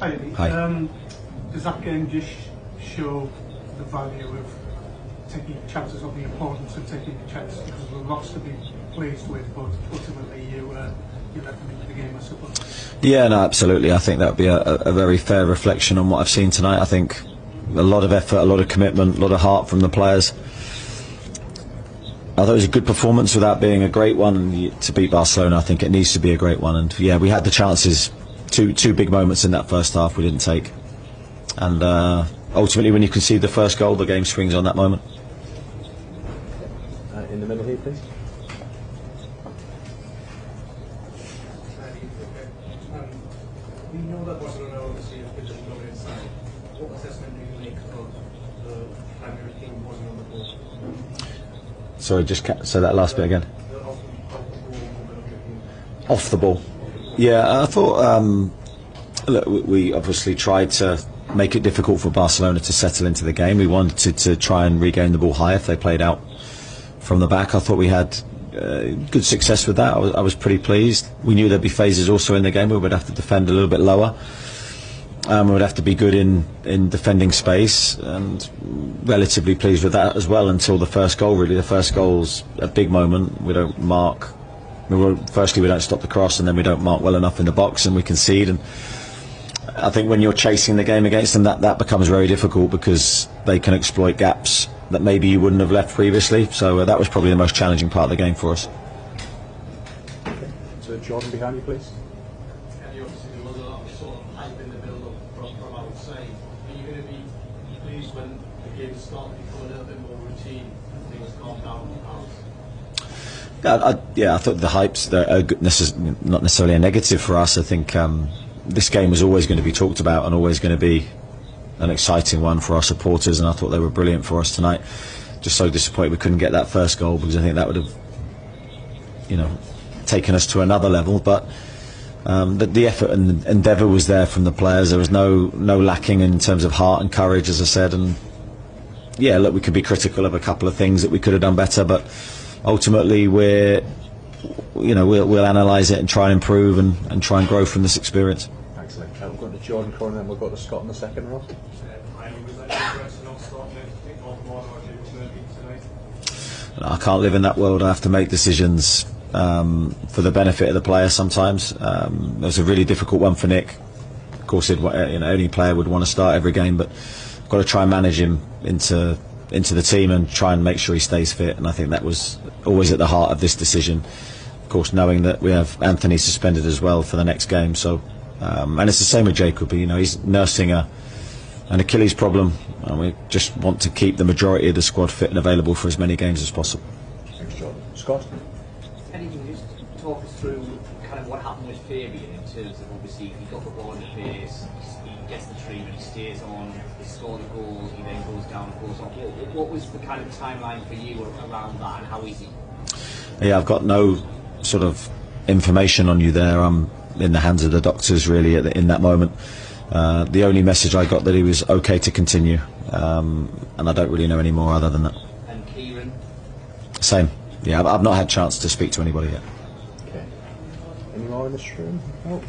Hi. Does that game just show the value of taking chances, or the importance of taking chances? Because there's lots to be pleased with, but ultimately you let them into the game, I suppose. Yeah, no, absolutely. I think that would be a very fair reflection on what I've seen tonight. I think a lot of effort, a lot of commitment, a lot of heart from the players. I thought it was a good performance without being a great one. And to beat Barcelona, I think it needs to be a great one. And yeah, we had the chances. Two big moments in that first half we didn't take, and ultimately when you concede the first goal, the game swings on that moment. In the middle here, please. We know that Barcelona obviously has been going inside. What assessment do you make of the primary team wasn't on the ball? Sorry, just say that last bit again. Off the ball. Yeah, I thought, look, we obviously tried to make it difficult for Barcelona to settle into the game. We wanted to try and regain the ball high if they played out from the back. I thought we had good success with that. I was pretty pleased. We knew there'd be phases also in the game where we'd have to defend a little bit lower. We would have to be good in defending space, and relatively pleased with that as well until the first goal, really. The first goal's a big moment. We don't mark. Firstly, we don't stop the cross, and then we don't mark well enough in the box, and we concede. And I think when you're chasing the game against them, that becomes very difficult because they can exploit gaps that maybe you wouldn't have left previously. So that was probably the most challenging part of the game for us. Okay. So Jordan, behind you, please. There was a lot of sort of hype in the build-up from outside. Are you going to be pleased when the game starts to become a little bit more routine and things calm down in the house? I thought the hype's not necessarily a negative for us. I think this game was always going to be talked about and always going to be an exciting one for our supporters, and I thought they were brilliant for us tonight. Just so disappointed we couldn't get that first goal, because I think that would have, taken us to another level. But the effort and endeavour was there from the players. There was no lacking in terms of heart and courage, as I said. And yeah, look, we could be critical of a couple of things that we could have done better, but ultimately we'll analyse it and try and improve and try and grow from this experience. Excellent. We'll go to Jordan Corner, and then we'll go to Scott in the second row. I can't live in that world. I have to make decisions for the benefit of the player sometimes. It was a really difficult one for Nick. Of course, any player would want to start every game, but I've got to try and manage him into the team and try and make sure he stays fit. And I think that was always at the heart of this decision. Of course, knowing that we have Anthony suspended as well for the next game. So, and it's the same with Jacob. He's nursing an Achilles problem, and we just want to keep the majority of the squad fit and available for as many games as possible. Thanks, Jordan. Scott? Can you just talk us through kind of what happened with Fabian in terms of, obviously, he got the ball in the face, he gets the treatment, he stays on, he scored a goal, he then goes down and goes off. What was the kind of timeline for you around that, and how is he? Yeah, I've got no sort of information on you there. I'm in the hands of the doctors really in that moment. The only message I got that he was okay to continue, and I don't really know any more other than that. And Kieran? Same. Yeah, I've not had a chance to speak to anybody yet. Okay. Any more in this room? No.